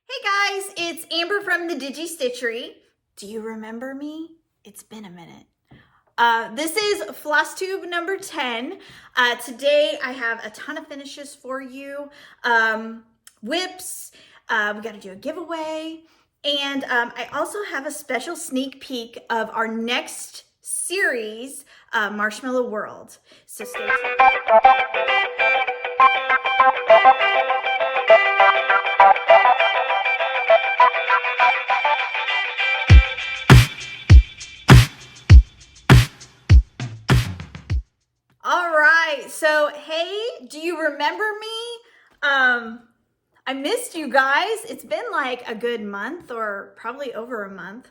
Hey guys, it's Amber from the Digi Stitchery. Do you remember me? It's been a minute. This is Flosstube number 10. Today I have a ton of finishes for you. Whips, we got to do a giveaway. And I also have a special sneak peek of our next series, Marshmallow World. So stay tuned. All right, so hey, do you remember me? I missed you guys. It's been like a good month or probably over a month.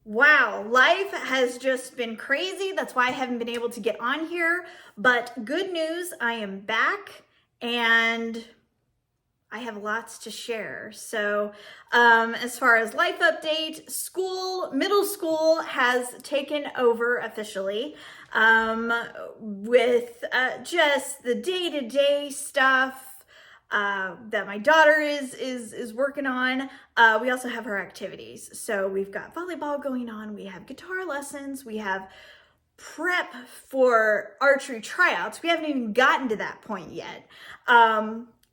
Wow, life has just been crazy. That's why I haven't been able to get on here. But good news, I am back and I have lots to share. So as far as life update, middle school has taken over officially with just the day-to-day stuff that my daughter is working on. We also have her activities. So we've got volleyball going on. We have guitar lessons. We have prep for archery tryouts. We haven't even gotten to that point yet.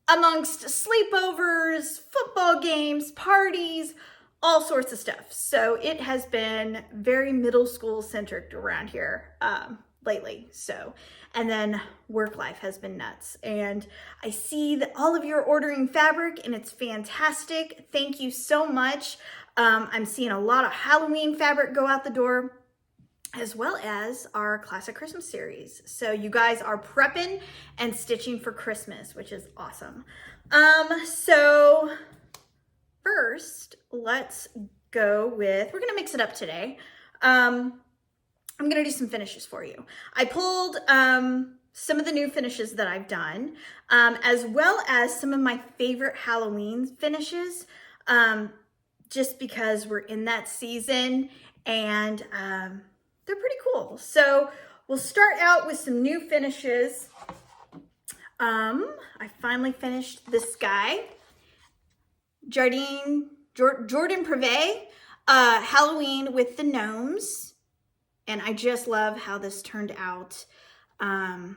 Amongst sleepovers, football games, parties, all sorts of stuff. So it has been very middle school centric around here lately. So, and then work life has been nuts. And I see that all of you are ordering fabric and it's fantastic. Thank you so much. I'm seeing a lot of Halloween fabric go out the door, as well as our Classic Christmas series. So you guys are prepping and stitching for Christmas, which is awesome. So first, let's go with, we're gonna mix it up today. I'm gonna do some finishes for you. I pulled some of the new finishes that I've done, as well as some of my favorite Halloween finishes, just because we're in that season and they're pretty cool. So we'll start out with some new finishes. I finally finished this guy, Jardin, Prive, Halloween with the Gnomes. And I just love how this turned out. I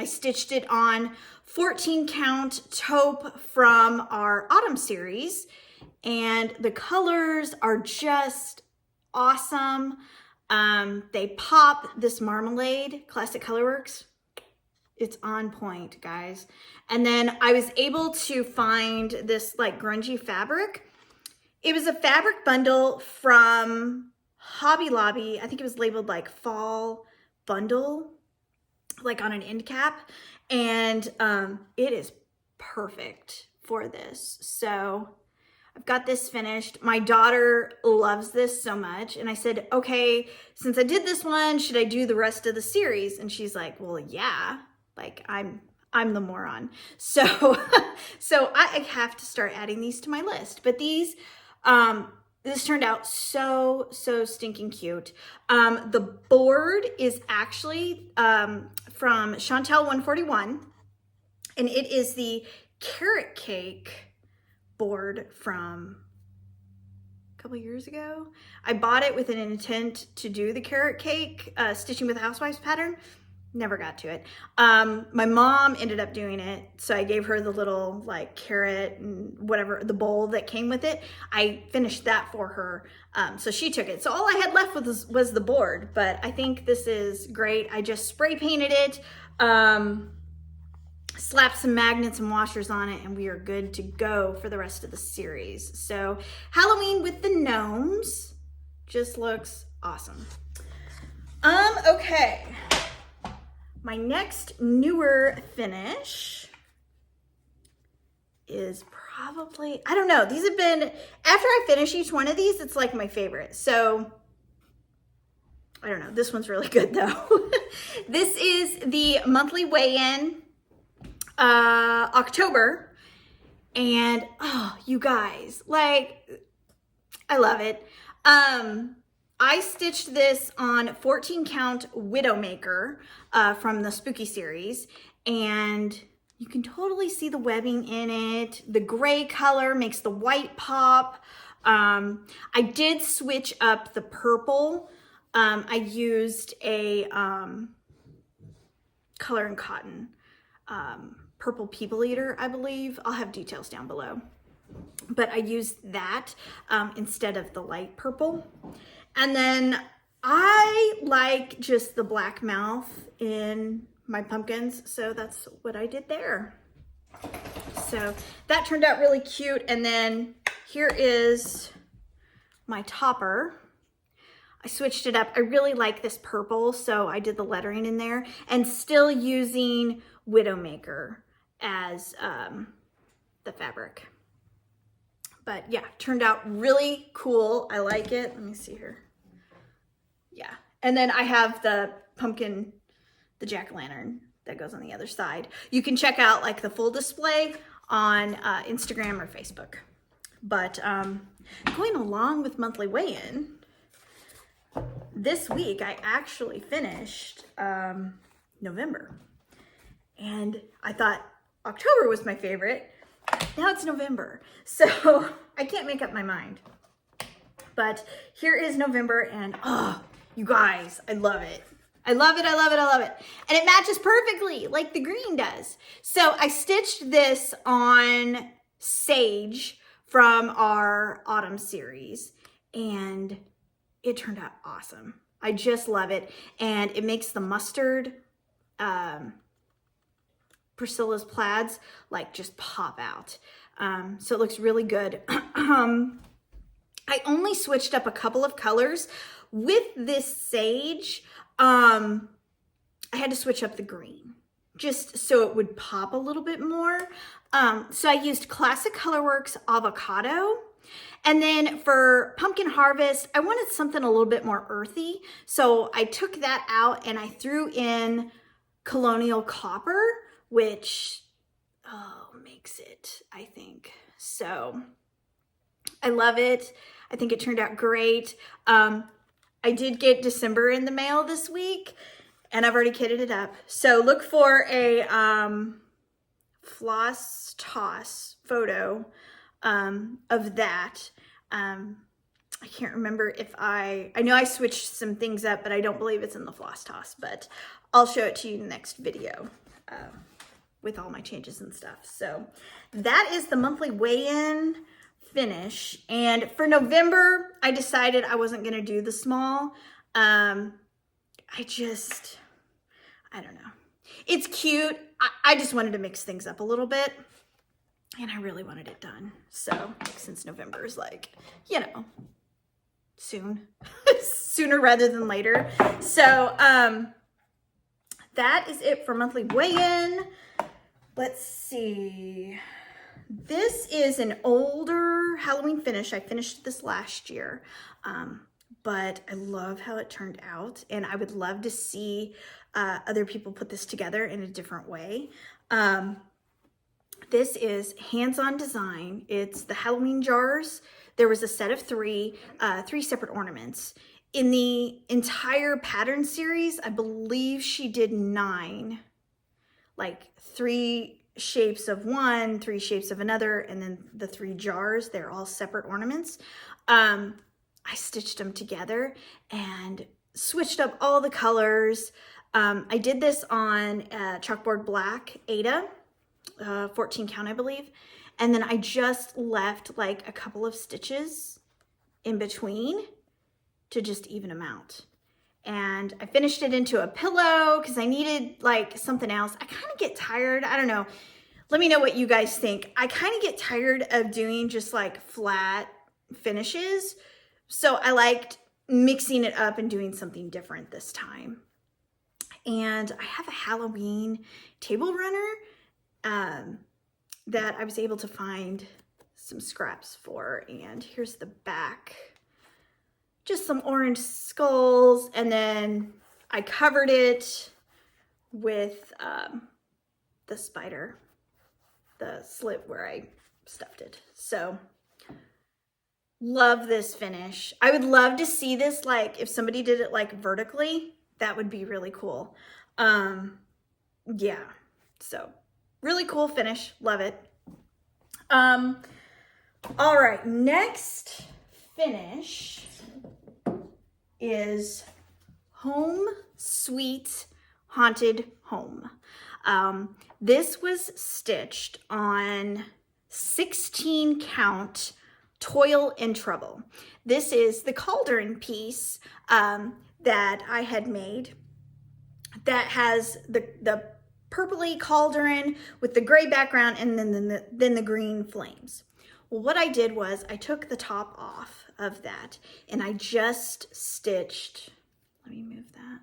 stitched it on 14 count taupe from our autumn series. And the colors are just awesome. They pop. This Marmalade, Classic Colorworks, it's on point, guys. And then I was able to find this like grungy fabric. It was a fabric bundle from Hobby Lobby. I think it was labeled like fall bundle, like on an end cap. And it is perfect for this. So I've got this finished. My daughter loves this so much. And I said, okay, since I did this one, should I do the rest of the series? And she's like, well, yeah, like I'm the moron. So, so I have to start adding these to my list. But these, this turned out so stinking cute. The board is actually from Chantel 141. And it is the carrot cake board from a couple years ago. I bought it with an intent to do the carrot cake stitching with Housewives pattern. Never got to it. My mom ended up doing it, so I gave her the little like carrot and whatever, the bowl that came with it. I finished that for her, so she took it. So all I had left was the board, but I think this is great. I just spray painted it, slap some magnets and washers on it, and we are good to go for the rest of the series. So Halloween with the Gnomes just looks awesome. Okay. My next newer finish is probably, I don't know, these have been, after I finish each one of these, it's like my favorite. So I don't know, this one's really good though. This is the monthly weigh-in, October, and oh, you guys, like, I love it. I stitched this on 14 count Widowmaker from the Spooky series, and You can totally see the webbing in it. The gray color makes the white pop. I did switch up the purple. I used a Color and Cotton purple people eater, I believe. I'll have details down below. But I used that instead of the light purple. And then I like just the black mouth in my pumpkins, so that's what I did there. So that turned out really cute. And then here is my topper. I switched it up. I really like this purple, so I did the lettering in there, and still using Widowmaker as the fabric. But yeah, turned out really cool. I like it. Let me see here. Yeah. And then I have the pumpkin, the jack-o'-lantern that goes on the other side. You can check out like the full display on Instagram or Facebook. But going along with monthly weigh-in, this week I actually finished November. And I thought October was my favorite. Now it's November, so I can't make up my mind. But here is November, and oh, you guys, I love it. I love it, I love it, I love it. And it matches perfectly like the green does. So I stitched this on Sage from our autumn series, and it turned out awesome. I just love it. And it makes the mustard, Priscilla's plaids, like just pop out. So it looks really good. I only switched up a couple of colors. With this Sage, I had to switch up the green just so it would pop a little bit more. So I used Classic Colorworks Avocado. And then for Pumpkin Harvest, I wanted something a little bit more earthy. So I took that out and I threw in Colonial Copper, which makes it, I think. So I love it. I think it turned out great. I did get December in the mail this week, and I've already kitted it up. So look for a floss toss photo of that. I can't remember if I know I switched some things up, but I don't believe it's in the floss toss, but I'll show it to you in the next video with all my changes and stuff. So that is the monthly weigh-in finish. And for November, I decided I wasn't going to do the small. I don't know. It's cute. I just wanted to mix things up a little bit, and I really wanted it done. So since November is like, you know, soon, sooner rather than later. So that is it for monthly weigh-in. Let's see. This is an older Halloween finish. I finished this last year, but I love how it turned out, and I would love to see other people put this together in a different way. This is Hands-On Design. It's the Halloween jars. There was a set of three separate ornaments. In the entire pattern series, I believe she did 9, like 3 shapes of one, 3 shapes of another, and then the 3 jars. They're all separate ornaments. I stitched them together and switched up all the colors. I did this on chalkboard black Ada, 14 count, I believe. And then I just left like a couple of stitches in between to just even them out. And I finished it into a pillow because I needed like something else. I kind of get tired. I don't know. Let me know what you guys think. I kind of get tired of doing just like flat finishes. So I liked mixing it up and doing something different this time. And I have a Halloween table runner that I was able to find some scraps for. And here's the back. Just some orange skulls, and then I covered it with the spider, the slit where I stuffed it. So love this finish. I would love to see this, like if somebody did it like vertically, that would be really cool. Yeah, so really cool finish. Love it. All right, next finish is Home Sweet Haunted Home. This was stitched on 16 count Toil and Trouble. This is the Cauldron piece that I had made that has the purpley cauldron with the gray background and then the green flames. Well, what I did was I took the top off of that and I just stitched, let me move that.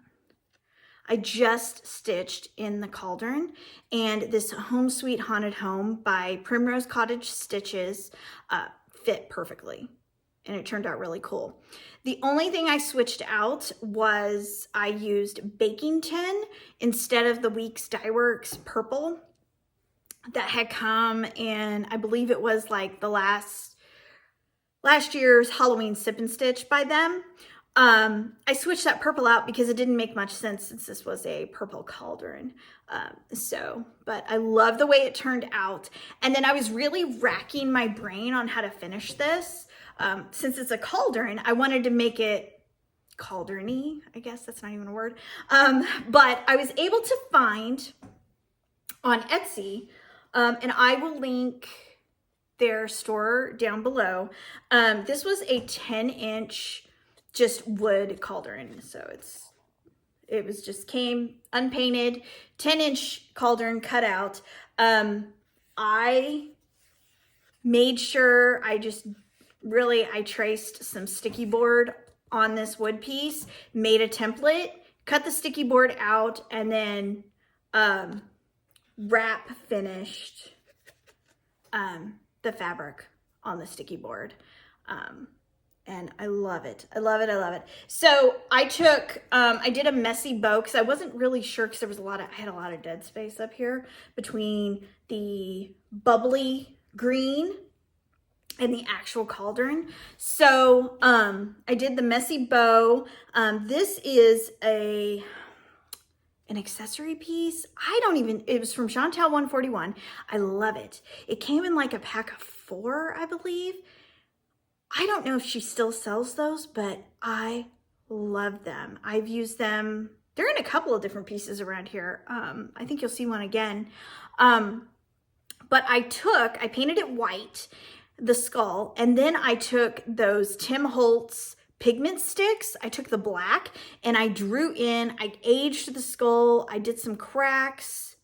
I just stitched in the cauldron, and this Home Sweet Haunted Home by Primrose Cottage Stitches fit perfectly, and it turned out really cool. The only thing I switched out was I used baking tin instead of the Weeks Dye Works purple that had come in, I believe it was like the last year's Halloween Sip and Stitch by them. I switched that purple out because it didn't make much sense since this was a purple cauldron. But I love the way it turned out. And then I was really racking my brain on how to finish this. Since it's a cauldron, I wanted to make it cauldron-y. I guess that's not even a word. But I was able to find on Etsy, and I will link their store down below. This was a 10-inch just wood cauldron. So it was just came unpainted, 10-inch cauldron cut out. I made sure I traced some sticky board on this wood piece, made a template, cut the sticky board out, and then wrap finished the fabric on the sticky board. And I love it. I love it. I love it. So I took, I did a messy bow because I wasn't really sure because there was I had a lot of dead space up here between the bubbly green and the actual cauldron. So I did the messy bow. This is an accessory piece. It was from Chantel 141. I love it. It came in like a pack of 4, I believe. I don't know if she still sells those, but I love them. I've used them. They're in a couple of different pieces around here. I think you'll see one again. But I painted it white, the skull, and then I took those Tim Holtz pigment sticks. I took the black and I aged the skull. I did some cracks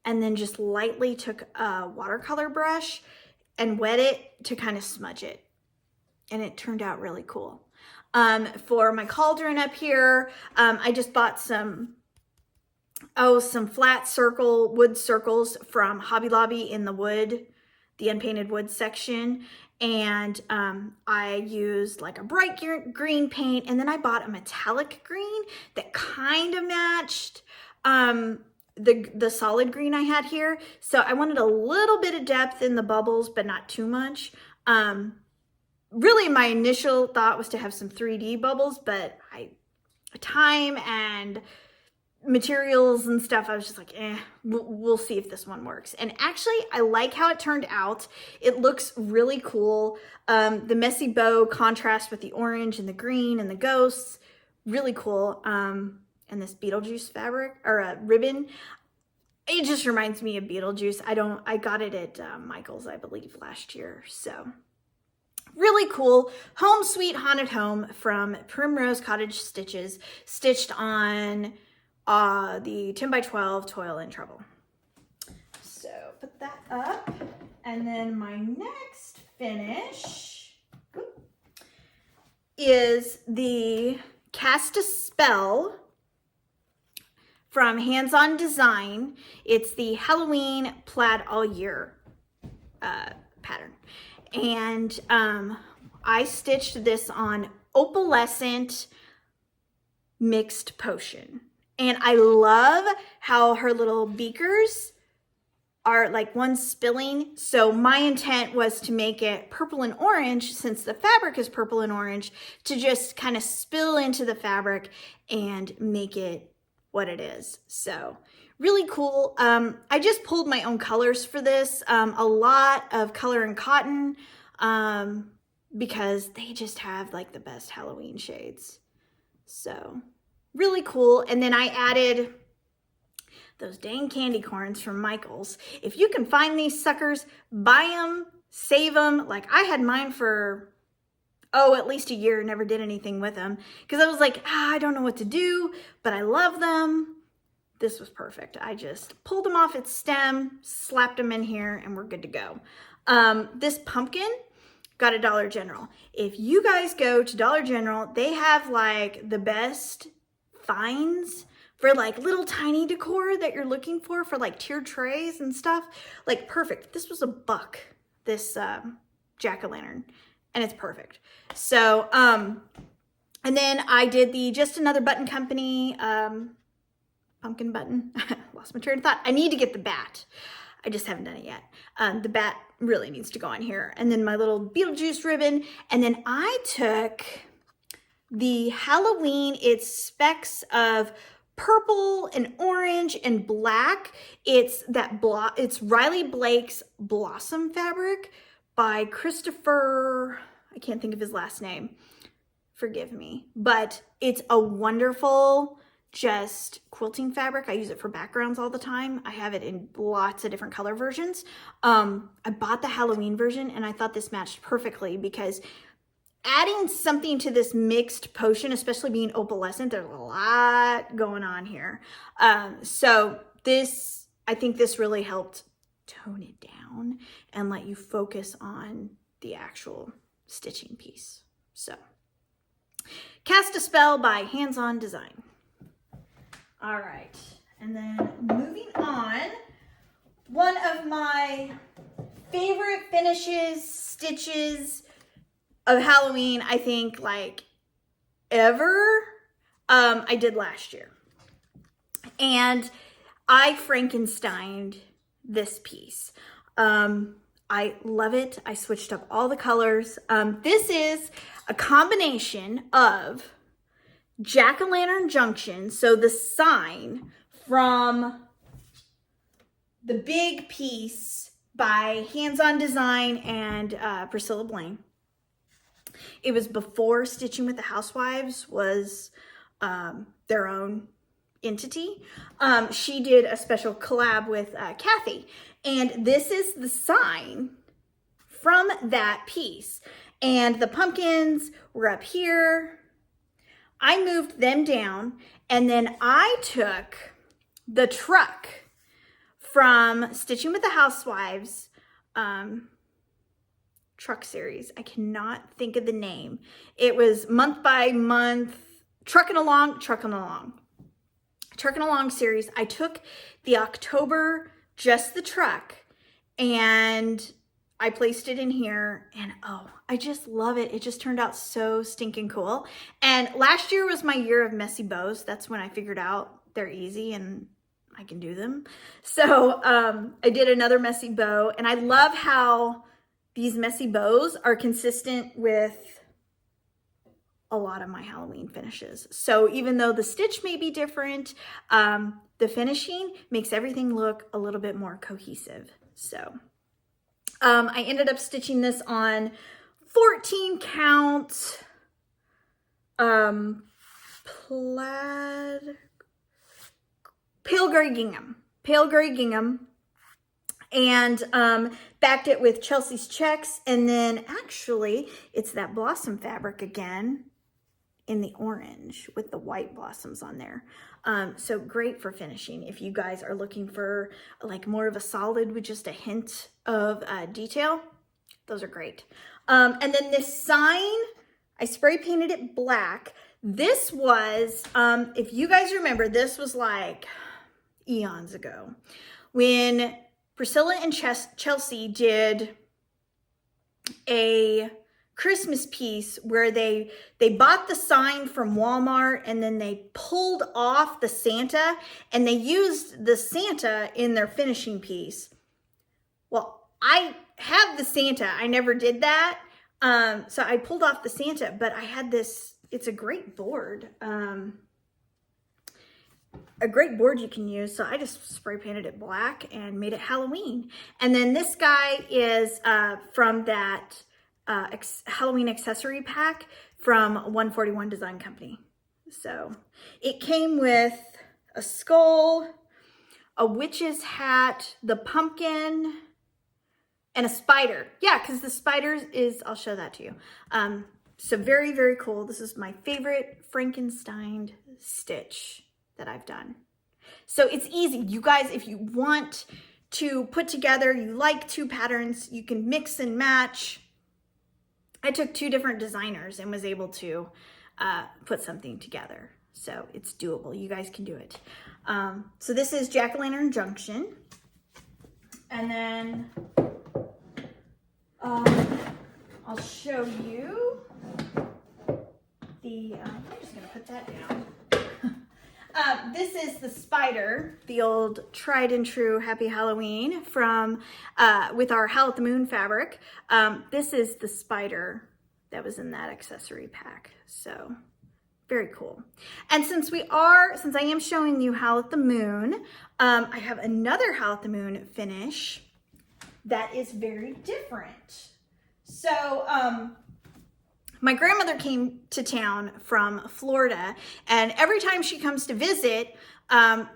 and then just lightly took a watercolor brush and wet it to kind of smudge it. And it turned out really cool. For my cauldron up here, I just bought some flat wood circles from Hobby Lobby in the unpainted wood section. And I used like a bright green paint, and then I bought a metallic green that kind of matched the solid green I had here. So I wanted a little bit of depth in the bubbles, but not too much. Really, my initial thought was to have some 3D bubbles, but time and materials and stuff, I was just like, we'll see if this one works. And actually, I like how it turned out. It looks really cool. The messy bow contrasts with the orange and the green and the ghosts. Really cool. And this Beetlejuice fabric, or ribbon, it just reminds me of Beetlejuice. I got it at Michael's, I believe, last year. So really cool. Home Sweet Haunted Home from Primrose Cottage Stitches, stitched on the 10x12 Toil and Trouble. So put that up. And then my next finish is the Cast a Spell from Hands On Design. It's the Halloween Plaid All Year pattern. And I stitched this on Opalescent Mixed Potion. And I love how her little beakers are like one spilling. So my intent was to make it purple and orange, since the fabric is purple and orange, to just kind of spill into the fabric and make it what it is. So Really cool. I just pulled my own colors for this. A lot of color and cotton, because they just have like the best Halloween shades. So really cool. And then I added those dang candy corns from Michael's. If you can find these suckers, buy them, save them. Like I had mine for, at least a year, never did anything with them because I was like, I don't know what to do, but I love them. This was perfect. I just pulled them off its stem, slapped them in here, and we're good to go. This pumpkin got at Dollar General. If you guys go to Dollar General, they have like the best finds for like little tiny decor that you're looking for like tiered trays and stuff. Like perfect. This was $1, this jack-o'-lantern, and it's perfect. So, and then I did the Just Another Button Company pumpkin button. Lost my train of thought. I need to get the bat. I just haven't done it yet. The bat really needs to go on here. And then my little Beetlejuice ribbon. And then I took the Halloween, it's specks of purple and orange and black. It's it's Riley Blake's Blossom fabric by Christopher, I can't think of his last name. Forgive me. But it's a wonderful just quilting fabric. I use it for backgrounds all the time. I have it in lots of different color versions. I bought the Halloween version and I thought this matched perfectly because adding something to this mixed potion, especially being opalescent, there's a lot going on here. So this, I think this really helped tone it down and let you focus on the actual stitching piece. So Cast a Spell by Hands On Design. All right, and then moving on, one of my favorite finishes, stitches of Halloween, I think like ever, I did last year. And I Frankensteined this piece. I love it. I switched up all the colors. This is a combination of Jack-o'-lantern Junction, so the sign from the big piece by Hands On Design and Priscilla Blaine. It was before Stitching with the Housewives was their own entity. She did a special collab with Kathy, and this is the sign from that piece. And the pumpkins were up here. I moved them down, and then I took the truck from Stitching with the Housewives truck series. I cannot think of the name. It was month by month, trucking along series. I took the October, just the truck, and I placed it in here, and oh, I just love it. It just turned out so stinking cool. And last year was my year of messy bows. That's when I figured out they're easy and I can do them. So I did another messy bow, and I love how these messy bows are consistent with a lot of my Halloween finishes. So even though the stitch may be different, the finishing makes everything look a little bit more cohesive. So I ended up stitching this on 14 count plaid, pale gray gingham, and backed it with Chelsea's checks, and then actually it's that blossom fabric again in the orange with the white blossoms on there. So great for finishing if you guys are looking for like more of a solid with just a hint of detail. Those are great. And then this sign, I spray painted it black. This was, if you guys remember, this was like eons ago when Priscilla and Chelsea did a Christmas piece where they bought the sign from Walmart and then they pulled off the Santa and they used the Santa in their finishing piece. Well, I have the Santa. I never did that. So I pulled off the Santa, but I had this, it's a great board. a great board you can use. So I just spray painted it black and made it Halloween. And then this guy is from that Halloween accessory pack from 141 Design Company. So it came with a skull, a witch's hat, the pumpkin, and a spider. Yeah, because the spider is, I'll show that to you. So very, very cool. This is my favorite Frankenstein stitch that I've done. So it's easy. You guys, if you want to put together, you like two patterns, you can mix and match. I took two different designers and was able to put something together. So it's doable. You guys can do it. So this is Jack-o'-lantern Junction. And then I'll show you the, I'm just gonna put that down. This is the spider, the old tried and true Happy Halloween from, with our Howl at the Moon fabric. This is the spider that was in that accessory pack. So very cool. And since I am showing you Howl at the Moon, I have another Howl at the Moon finish that is very different. So, my grandmother came to town from Florida, and every time she comes to visit,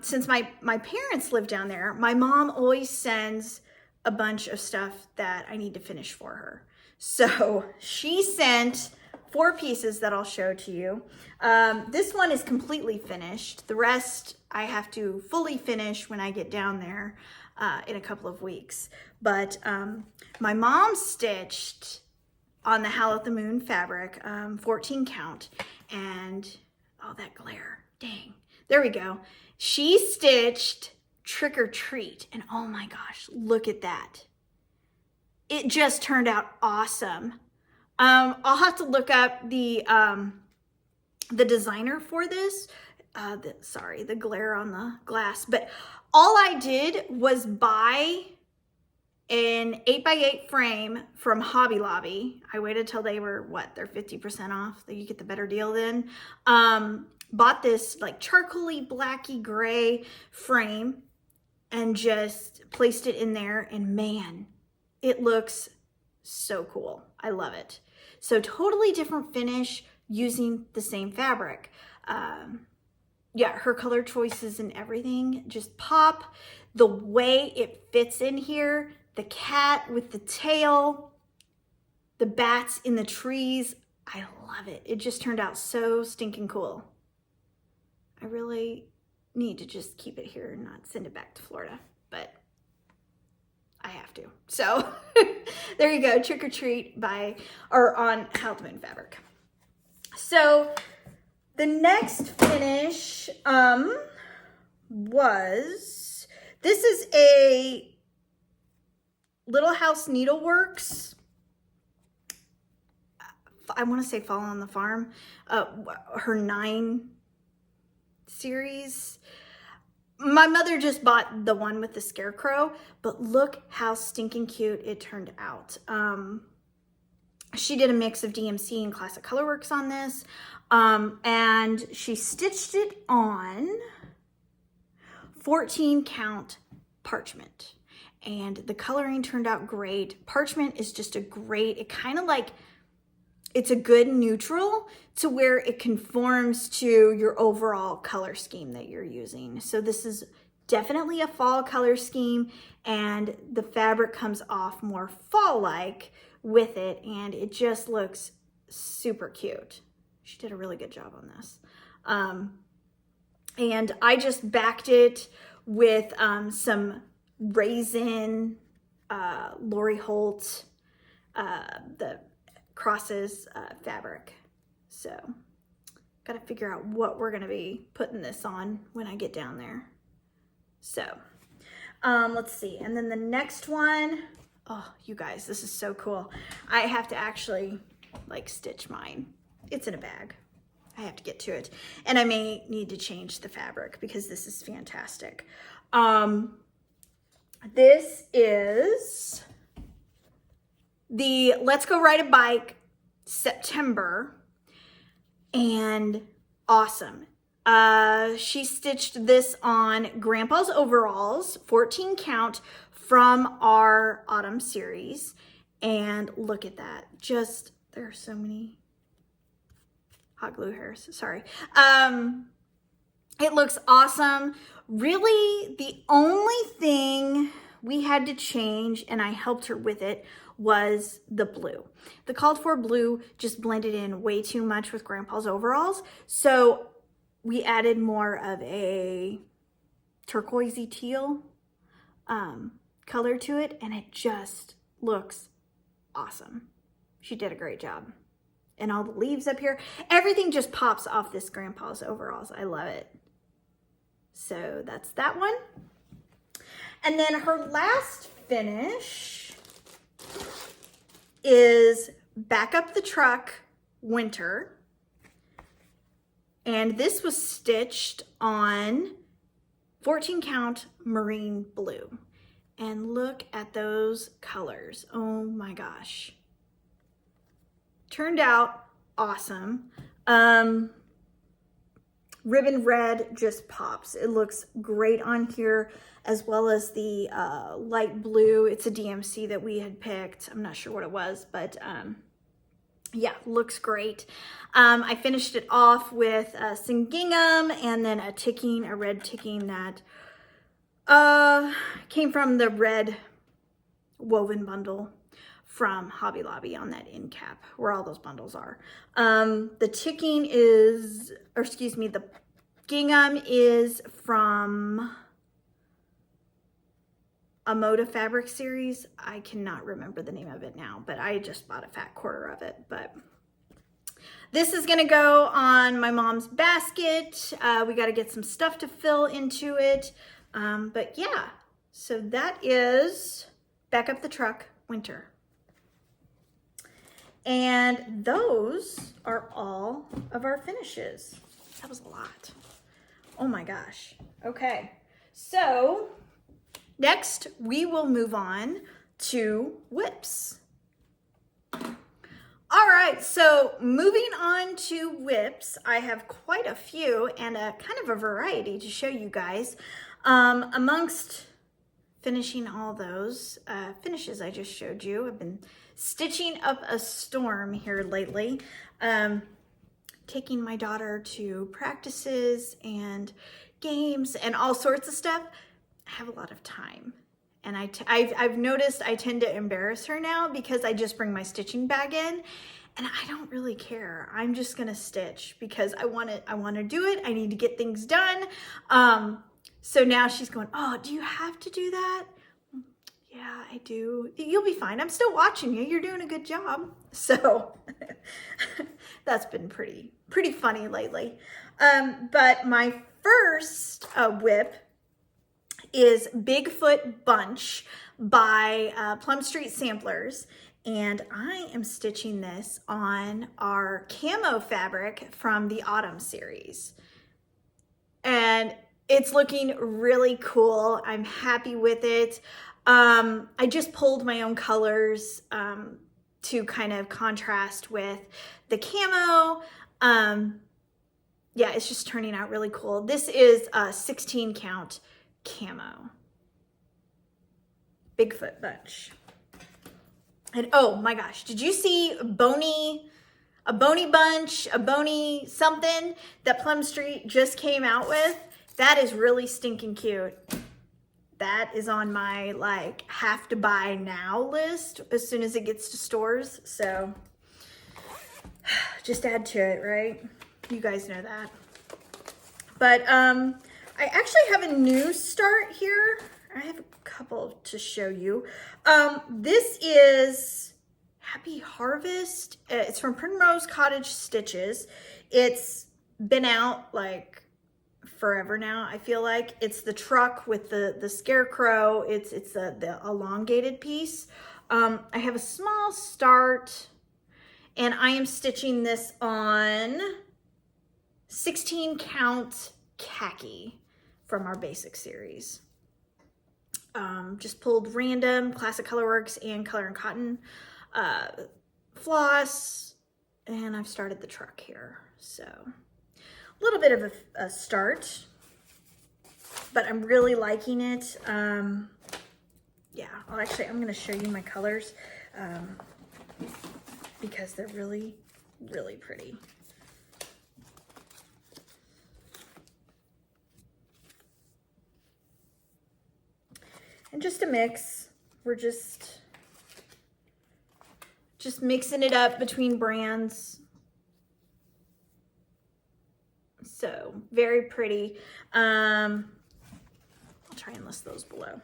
since my parents live down there, my mom always sends a bunch of stuff that I need to finish for her. So she sent 4 pieces that I'll show to you. This one is completely finished. The rest I have to fully finish when I get down there in a couple of weeks. But my mom stitched on the Howl at the Moon fabric, 14 count, and oh, that glare, dang. There we go. She stitched Trick or Treat, and oh my gosh, look at that. It just turned out awesome. I'll have to look up the designer for this. Sorry, the glare on the glass, but all I did was buy an 8x8 frame from Hobby Lobby. I waited till they were, they're 50% off. You get the better deal then. Bought this like charcoaly, blacky gray frame and just placed it in there, and man, it looks so cool. I love it. So totally different finish using the same fabric. Yeah, her color choices and everything just pop. The way it fits in here, the cat with the tail, the bats in the trees, I love it. It just turned out so stinking cool. I really need to just keep it here and not send it back to Florida, but I have to. So there you go, Trick or Treat on Howl at the Moon fabric. So the next finish this is a Little House Needleworks. I want to say Fall on the Farm, her 9 series. My mother just bought the one with the scarecrow, but look how stinking cute it turned out. She did a mix of DMC and Classic Colorworks on this, and she stitched it on 14 count parchment, and the coloring turned out great. Parchment is just it's a good neutral to where it conforms to your overall color scheme that you're using. So this is definitely a fall color scheme, and the fabric comes off more fall-like with it, and it just looks super cute. She did a really good job on this. And I just backed it with some Raisin, Lori Holt, the crosses fabric. So got to figure out what we're going to be putting this on when I get down there. So let's see. And then the next one, oh, you guys, this is so cool. I have to actually stitch mine. It's in a bag. I have to get to it. And I may need to change the fabric because this is fantastic. This is the Let's Go Ride a Bike September, and awesome. She stitched this on Grandpa's overalls, 14 count from our autumn series. And look at that. Just, there are so many hot glue hairs, sorry. It looks awesome. Really, the only thing we had to change, and I helped her with it, was the blue. The called for blue just blended in way too much with Grandpa's overalls. So we added more of a turquoisey teal color to it, and it just looks awesome. She did a great job. And all the leaves up here, everything just pops off this Grandpa's overalls. I love it. So that's that one. And then her last finish is Back Up the Truck Winter. And this was stitched on 14 count marine blue. And look at those colors. Oh my gosh. Turned out awesome. Ribbon red just pops. It looks great on here, as well as the light blue. It's a DMC that we had picked. I'm not sure what it was, but yeah, looks great. I finished it off with some gingham and then a red ticking that came from the red woven bundle from Hobby Lobby on that end cap where all those bundles are. The ticking is, or excuse me, the gingham is from a Moda fabric series. I cannot remember the name of it now, but I just bought a fat quarter of it. But this is gonna go on my mom's basket. We gotta get some stuff to fill into it. But yeah, so that is Back Up the Truck Winter. And those are all of our finishes. That was a lot. Oh my gosh. Okay, so next we will move on to whips. All right, so moving on to whips, I have quite a few and a kind of a variety to show you guys. Amongst finishing all those finishes I just showed you, I've been stitching up a storm here lately, taking my daughter to practices and games and all sorts of stuff. I have a lot of time, and I've noticed I tend to embarrass her now because I just bring my stitching bag in, and I don't really care. I'm just gonna stitch because I want to do it. I need to get things done. So now she's going, oh, do you have to do that? Yeah, I do. You'll be fine. I'm still watching you. You're doing a good job. So that's been pretty funny lately. But my first whip is Bigfoot Bunch by Plum Street Samplers. And I am stitching this on our camo fabric from the Autumn series. And it's looking really cool. I'm happy with it. I just pulled my own colors to kind of contrast with the camo. Yeah, it's just turning out really cool. This is a 16 count camo. Bigfoot Bunch. And oh my gosh, did you see a bony bunch, a bony something that Plum Street just came out with? That is really stinking cute. That is on my like have to buy now list as soon as it gets to stores. So just add to it, right? You guys know that. But I actually have a new start here. I have a couple to show you. This is Happy Harvest. It's from Primrose Cottage Stitches. It's been out like forever now, I feel like. It's the truck with the scarecrow. It's the elongated piece. I have a small start, and I am stitching this on 16 count khaki from our basic series. Just pulled random Classic Colorworks and Color and Cotton floss, and I've started the truck here. So little bit of a start, but I'm really liking it. Yeah, well, actually, I'm gonna show you my colors because they're really, really pretty. And just a mix. We're just mixing it up between brands. So very pretty. I'll try and list those below.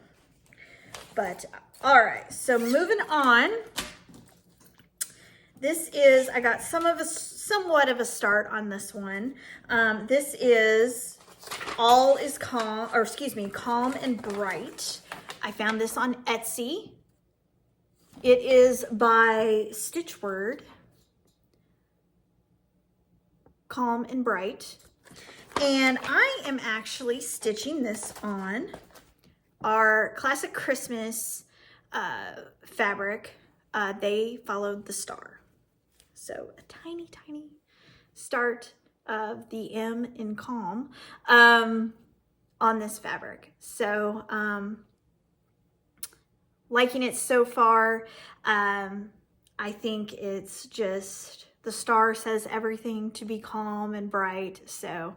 But all right, so moving on. This is, I got somewhat of a start on this one. This is Calm and Bright. I found this on Etsy. It is by Stitchword. Calm and Bright. And I am actually stitching this on our Classic Christmas fabric. They followed the star. So a tiny, tiny start of the M in Calm on this fabric. So liking it so far. I think it's just, the star says everything to be calm and bright. So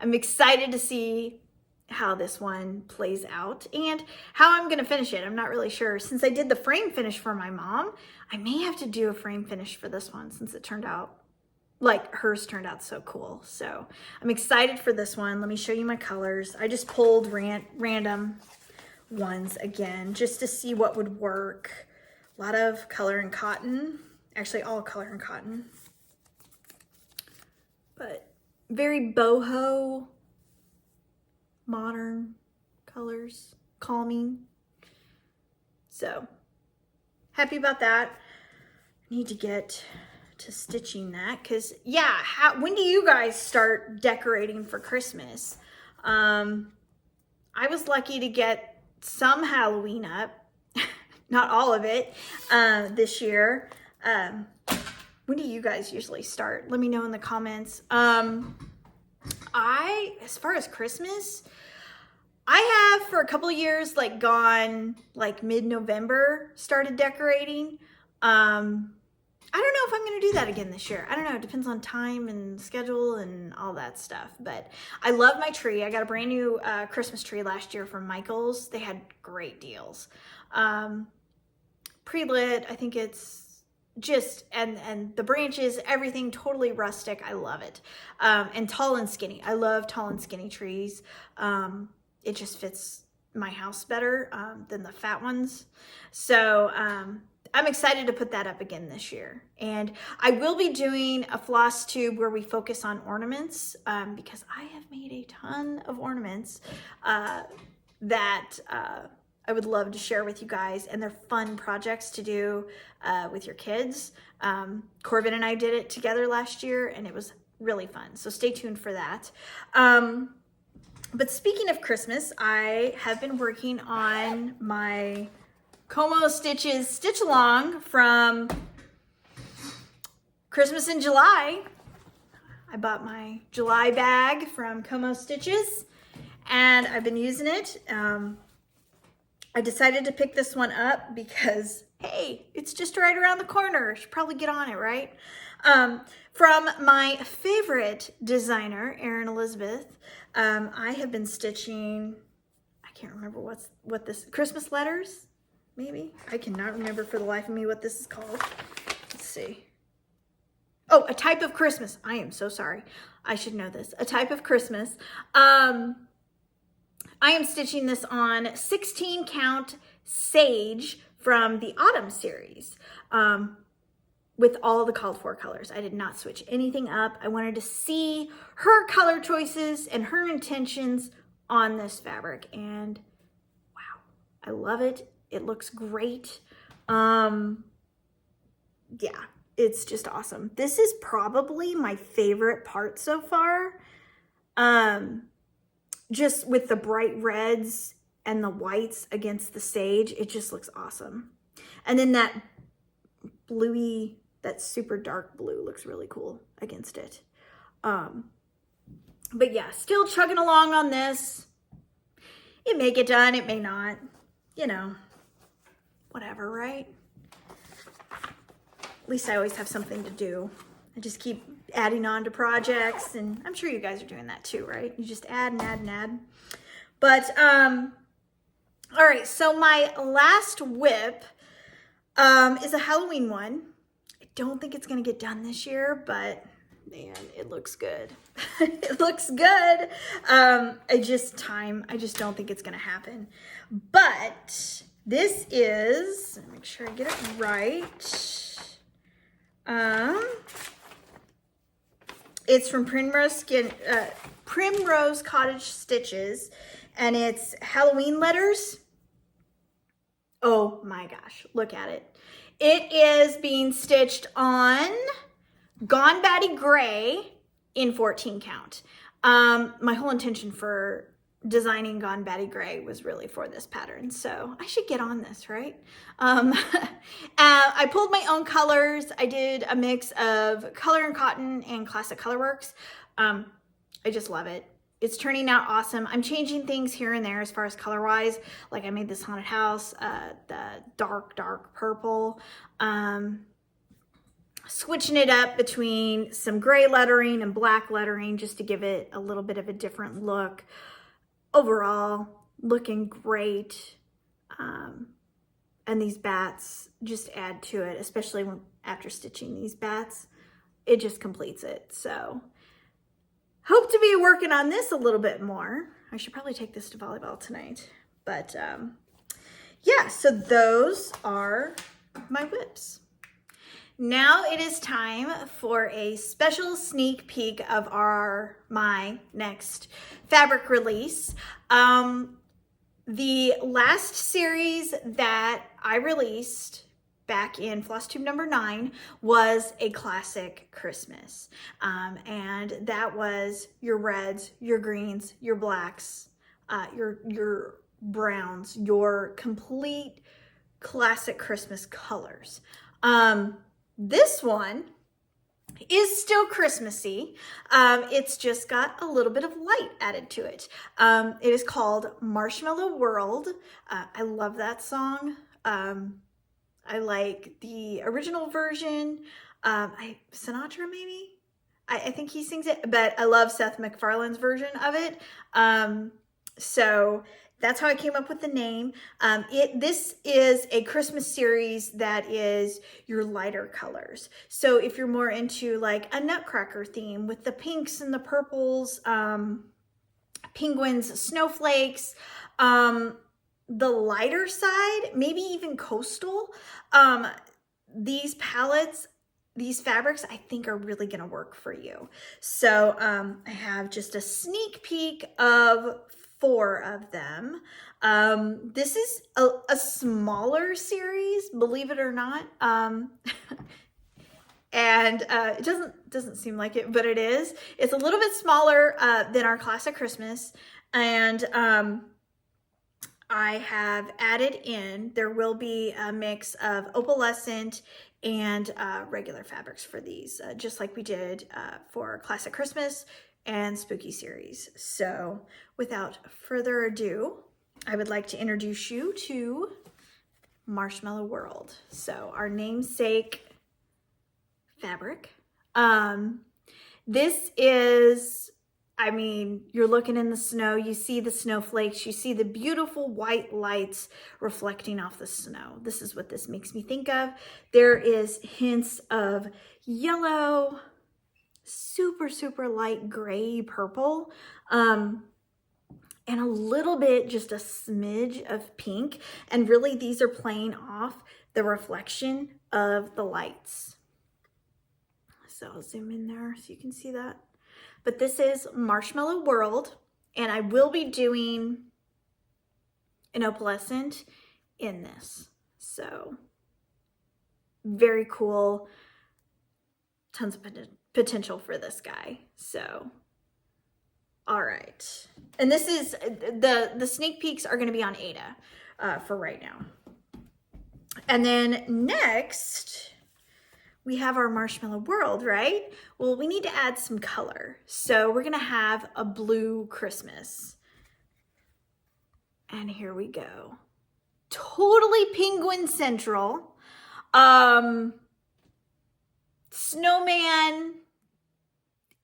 I'm excited to see how this one plays out and how I'm gonna finish it. I'm not really sure. Since I did the frame finish for my mom, I may have to do a frame finish for this one since it turned out, like hers turned out so cool. So I'm excited for this one. Let me show you my colors. I just pulled random ones again, just to see what would work. A lot of color and cotton, actually all color and cotton, but very boho, modern colors, calming. So happy about that. Need to get to stitching that because yeah, when do you guys start decorating for Christmas? I was lucky to get some Halloween up, not all of it, this year. When do you guys usually start? Let me know in the comments. As far as Christmas, I have for a couple of years like gone like mid-November, started decorating. I don't know if I'm going to do that again this year. I don't know. It depends on time and schedule and all that stuff. But I love my tree. I got a brand new Christmas tree last year from Michael's. They had great deals. Pre-lit, I think it's just, and the branches, everything totally rustic. I love it. And tall and skinny. I love tall and skinny trees. It just fits my house better than the fat ones. So I'm excited to put that up again this year. And I will be doing a floss tube where we focus on ornaments because I have made a ton of ornaments that I would love to share with you guys, and they're fun projects to do with your kids. Corbin and I did it together last year and it was really fun. So stay tuned for that. But speaking of Christmas, I have been working on my Como Stitches Stitch Along from Christmas in July. I bought my July bag from Como Stitches and I've been using it. I decided to pick this one up because, hey, it's just right around the corner. I should probably get on it, right? From my favorite designer, Erin Elizabeth, I have been stitching, I can't remember what this, Christmas letters, maybe? I cannot remember for the life of me what this is called. Let's see. Oh, A Type of Christmas. I am so sorry. I should know this. A Type of Christmas. I am stitching this on 16 count Sage from the Autumn series with all the called for colors. I did not switch anything up. I wanted to see her color choices and her intentions on this fabric, and wow, I love it. It looks great. Yeah, it's just awesome. This is probably my favorite part so far. Just with the bright reds and the whites against the sage, it just looks awesome. And then that bluey, that super dark blue looks really cool against it. But yeah, still chugging along on this. It may get done, it may not. You know, whatever, right? At least I always have something to do. I just keep adding on to projects, and I'm sure you guys are doing that too, right? You just add and add and add. But, all right, so my last whip is a Halloween one. I don't think it's gonna get done this year, but man, it looks good. It looks good. I just don't think it's gonna happen. But this is, let me make sure I get it right. It's from Primrose Cottage Stitches, and it's Halloween letters. Oh my gosh, look at it. It is being stitched on Gone Batty Gray in 14 count. My whole intention for designing Gone Batty Gray was really for this pattern, so I should get on this, right? I pulled my own colors. I did a mix of Color and Cotton and Classic Colorworks. I just love it. It's turning out awesome. I'm changing things here and there as far as color-wise. Like I made this haunted house, the dark purple. Switching it up between some gray lettering and black lettering just to give it a little bit of a different look. Overall, looking great. And these bats just add to it, especially after stitching these bats. It just completes it. So hope to be working on this a little bit more. I should probably take this to volleyball tonight. But yeah, so those are my whips. Now it is time for a special sneak peek of my next fabric release. The last series that I released back in Flosstube number 9 was a classic Christmas. And that was your reds, your greens, your blacks, your browns, your complete classic Christmas colors. This one is still Christmassy. It's just got a little bit of light added to it. It is called Marshmallow World. I love that song. I like the original version. Sinatra maybe? I think he sings it, but I love Seth MacFarlane's version of it. So that's how I came up with the name. This is a Christmas series that is your lighter colors. So if you're more into like a Nutcracker theme with the pinks and the purples, penguins, snowflakes, the lighter side, maybe even coastal, these palettes, these fabrics, I think are really gonna work for you. So I have just a sneak peek of 4 of them. This is a smaller series, believe it or not. And it doesn't seem like it, but it is. It's a little bit smaller than our Classic Christmas. And I have added in, there will be a mix of opalescent and regular fabrics for these, just like we did for Classic Christmas and Spooky series. So without further ado, I would like to introduce you to Marshmallow World. So our namesake fabric. This is, I mean, you're looking in the snow, you see the snowflakes, you see the beautiful white lights reflecting off the snow. This is what this makes me think of. There is hints of yellow, super light gray purple, and a little bit, just a smidge of pink. And really these are playing off the reflection of the lights. So I'll zoom in there so you can see that. But this is Marshmallow World, and I will be doing an opalescent in this. So very cool, tons of potential for this guy. So, all right. And this is, the sneak peeks are gonna be on Ada for right now. And then next, we have our marshmallow world, right? Well, we need to add some color. So we're gonna have a blue Christmas. And here we go. Totally penguin central. Snowman,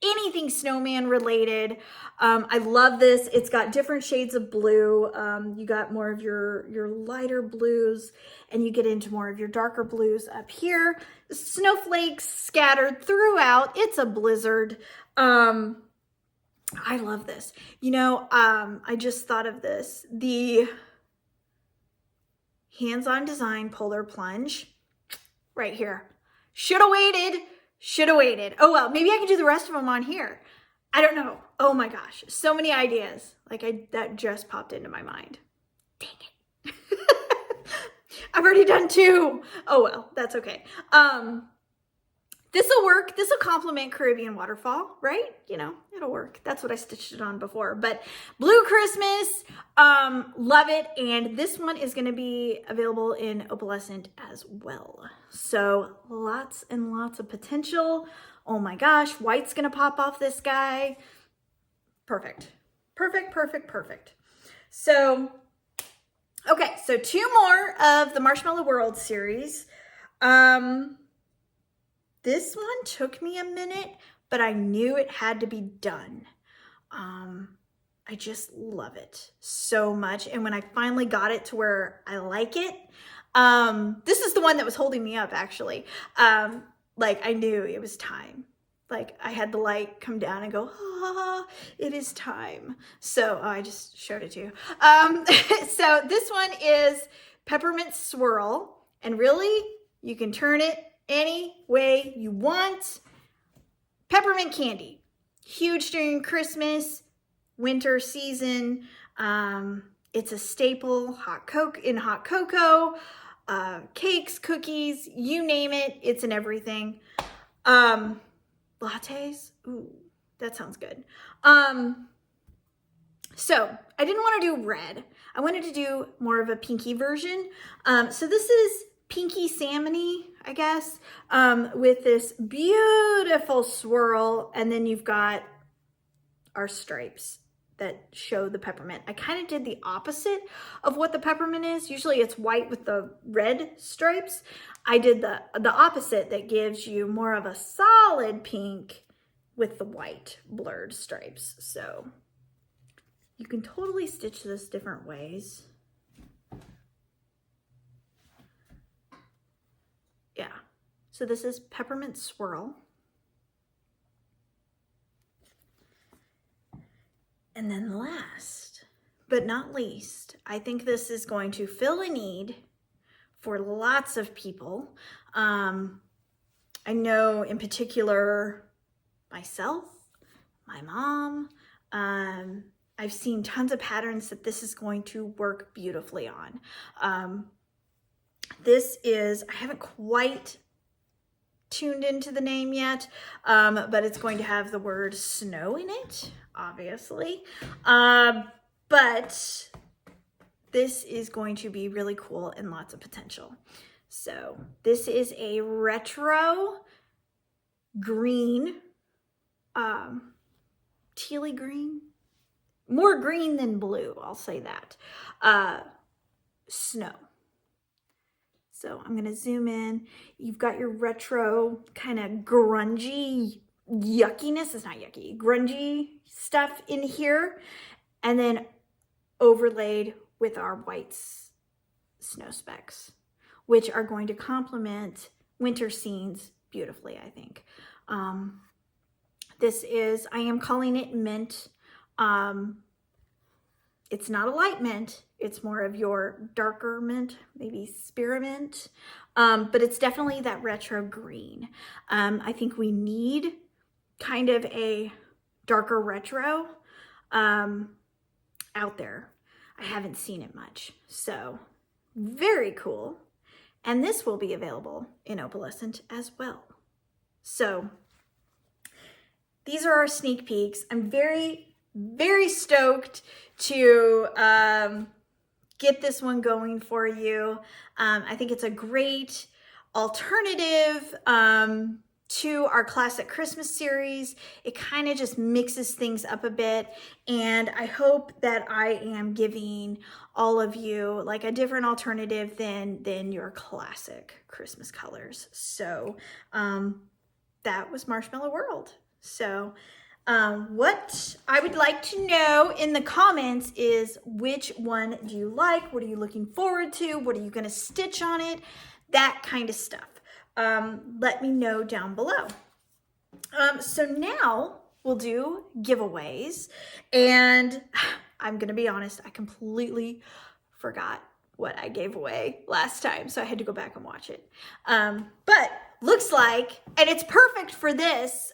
anything snowman related. I love this. It's got different shades of blue. You got more of your lighter blues, and you get into more of your darker blues up here. Snowflakes scattered throughout. It's a blizzard. I love this. You know, I just thought of this. The hands-on design polar plunge right here. Should have waited. Should have waited. Oh, well, maybe I can do the rest of them on here. I don't know. Oh my gosh. So many ideas. That just popped into my mind. Dang it. I've already done 2. Oh, well, that's okay. This will work. This will complement Caribbean waterfall, right? You know, it'll work. That's what I stitched it on before. But Blue Christmas, love it. And this one is going to be available in opalescent as well. So lots and lots of potential. Oh my gosh, white's going to pop off this guy. Perfect. Perfect, perfect, perfect. So, okay, so 2 more of the Marshmallow World series. This one took me a minute, but I knew it had to be done. I just love it so much. And when I finally got it to where I like it, this is the one that was holding me up actually. I knew it was time. I had the light come down and go, ah, it is time. So I just showed it to you. So this one is Peppermint Swirl. And really, you can turn it any way you want. Peppermint candy, huge during Christmas, winter season. It's a staple. Hot cocoa, cakes, cookies, you name it. It's in everything. Lattes. Ooh, that sounds good. So I didn't want to do red. I wanted to do more of a pinky version. So this is pinky salmon-y, I guess, with this beautiful swirl. And then you've got our stripes that show the peppermint. I kind of did the opposite of what the peppermint is. Usually it's white with the red stripes. I did the opposite that gives you more of a solid pink with the white blurred stripes. So you can totally stitch this different ways. Yeah, so this is Peppermint Swirl. And then last but not least, I think this is going to fill a need for lots of people. I know in particular myself, my mom, I've seen tons of patterns that this is going to work beautifully on. This is, I haven't quite tuned into the name yet, but it's going to have the word snow in it, obviously. But this is going to be really cool and lots of potential. So this is a retro green, tealy green, more green than blue, I'll say that, snow. So I'm going to zoom in. You've got your retro kind of grungy yuckiness. It's not yucky, grungy stuff in here. And then overlaid with our white snow specks, which are going to complement winter scenes beautifully, I think. This is, I am calling it mint. It's not a light mint. It's more of your darker mint, maybe spearmint, but it's definitely that retro green. I think we need kind of a darker retro out there. I haven't seen it much, so very cool. And this will be available in opalescent as well. So these are our sneak peeks. I'm very, very stoked to get this one going for you. I think it's a great alternative to our Classic Christmas series. It kind of just mixes things up a bit, and I hope that I am giving all of you like a different alternative than your classic Christmas colors. So that was Marshmallow World. So what I would like to know in the comments is, which one do you like? What are you looking forward to? What are you going to stitch on it? That kind of stuff. Let me know down below. So now we'll do giveaways, and I'm going to be honest, I completely forgot what I gave away last time, so I had to go back and watch it. But looks like, and it's perfect for this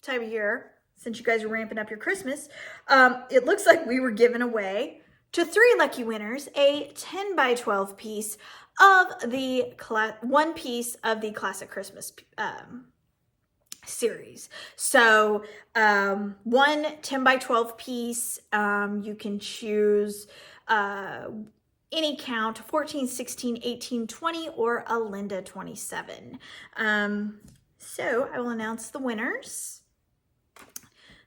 time of year, since you guys are ramping up your Christmas, it looks like we were giving away to 3 lucky winners a 10 by 12 piece of the one piece of the Classic Christmas series. So one 10 by 12 piece, you can choose any count, 14, 16, 18, 20, or a Linda 27. So I will announce the winners.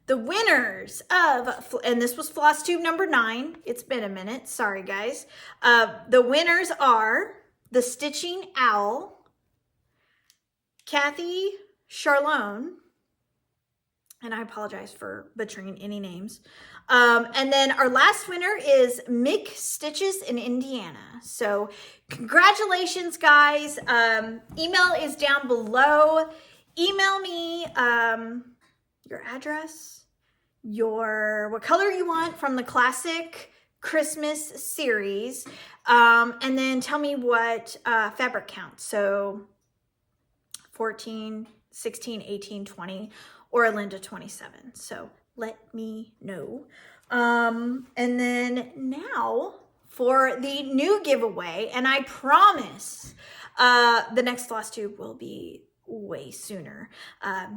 The winners of, and this was Flosstube number 9. It's been a minute. Sorry, guys. The winners are the Stitching Owl, Kathy Charlone, and I apologize for butchering any names. And then our last winner is Mick Stitches in Indiana. So congratulations, guys. Email is down below. Email me your address, what color you want from the Classic Christmas series, and then tell me what fabric count. So 14, 16, 18, 20, or a Linda 27. So let me know. And then now for the new giveaway, and I promise the next Flosstube will be way sooner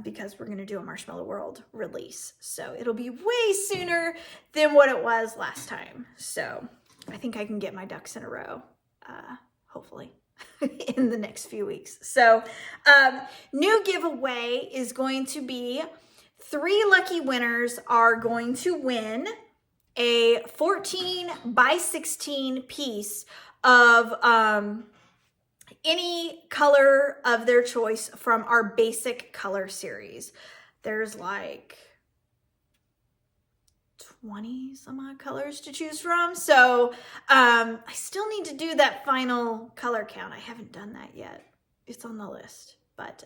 because we're going to do a Marshmallow World release. So it'll be way sooner than what it was last time. So I think I can get my ducks in a row, hopefully, in the next few weeks. So new giveaway is going to be 3 lucky winners are going to win a 14 by 16 piece of any color of their choice from our basic color series. There's like 20 some odd colors to choose from. So I still need to do that final color count. I haven't done that yet. It's on the list. But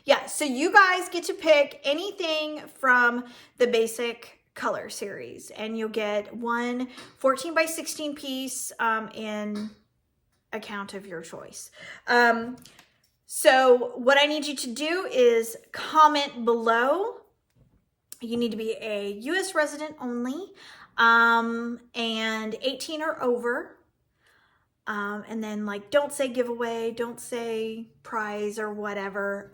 yeah, so you guys get to pick anything from the basic color series, and you'll get one 14 by 16 piece in a count of your choice. So what I need you to do is comment below. You need to be a US resident only, and 18 or over. And then like, don't say giveaway, don't say prize or whatever.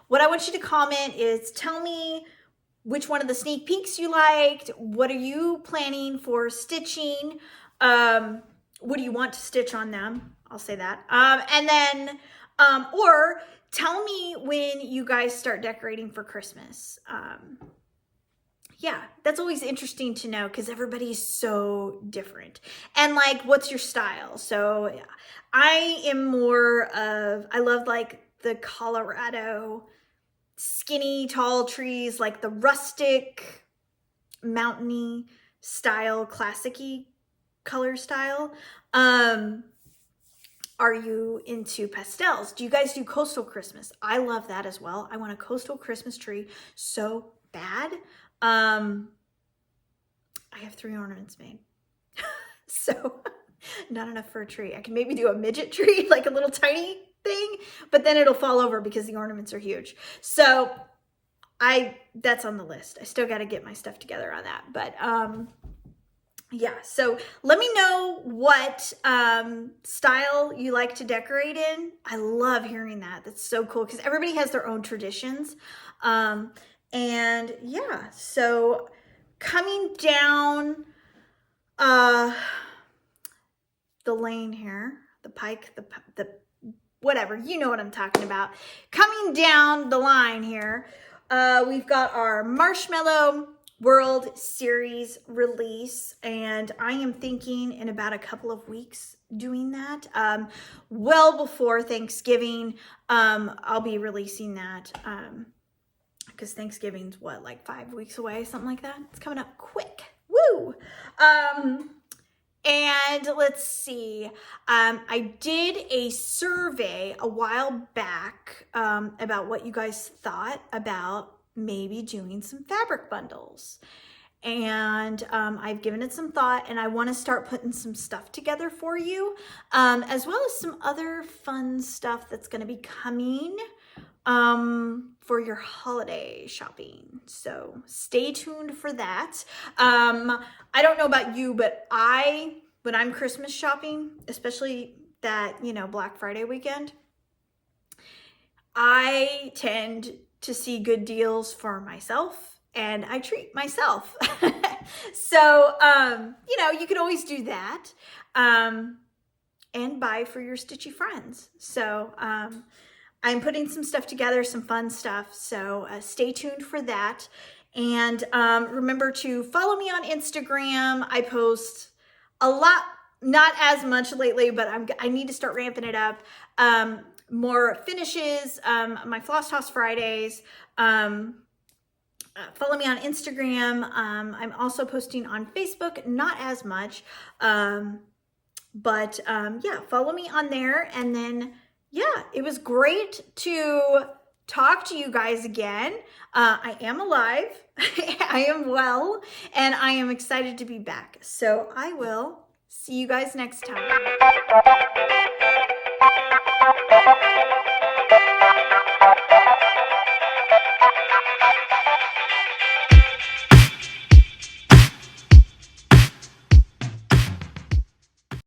What I want you to comment is tell me which one of the sneak peeks you liked. What are you planning for stitching? What do you want to stitch on them? I'll say that. And then, or tell me when you guys start decorating for Christmas. Yeah, that's always interesting to know because everybody's so different. And like, what's your style? So yeah, I am more of, I love like the Colorado skinny tall trees, like the rustic mountainy style, classic-y color style. Are you into pastels? Do you guys do coastal Christmas? I love that as well. I want a coastal Christmas tree so bad. I have 3 ornaments made. So not enough for a tree. I can maybe do a midget tree, like a little tiny thing, but then it'll fall over because the ornaments are huge. So that's on the list. I still got to get my stuff together on that. But yeah, so let me know what style you like to decorate in. I love hearing that. That's so cool because everybody has their own traditions. And yeah, so coming down the lane here, pike, the whatever, you know what I'm talking about. Coming down the line here, we've got our Marshmallow World Series release, and I am thinking in about a couple of weeks doing that. Well before Thanksgiving, I'll be releasing that, because Thanksgiving's what, like 5 weeks away, something like that. It's coming up quick. Woo! And let's see, I did a survey a while back about what you guys thought about maybe doing some fabric bundles. And I've given it some thought, and I want to start putting some stuff together for you, as well as some other fun stuff that's going to be coming for your holiday shopping. So stay tuned for that. I don't know about you, but when I'm Christmas shopping, especially that, Black Friday weekend, I tend to see good deals for myself, and I treat myself. So, you can always do that, and buy for your stitchy friends. So, I'm putting some stuff together, some fun stuff. So stay tuned for that. And remember to follow me on Instagram. I post a lot, not as much lately, but I need to start ramping it up. More finishes, my Floss Toss Fridays. Follow me on Instagram. I'm also posting on Facebook, not as much. But follow me on there. And then, it was great to talk to you guys again. I am alive, I am well, and I am excited to be back. So I will see you guys next time.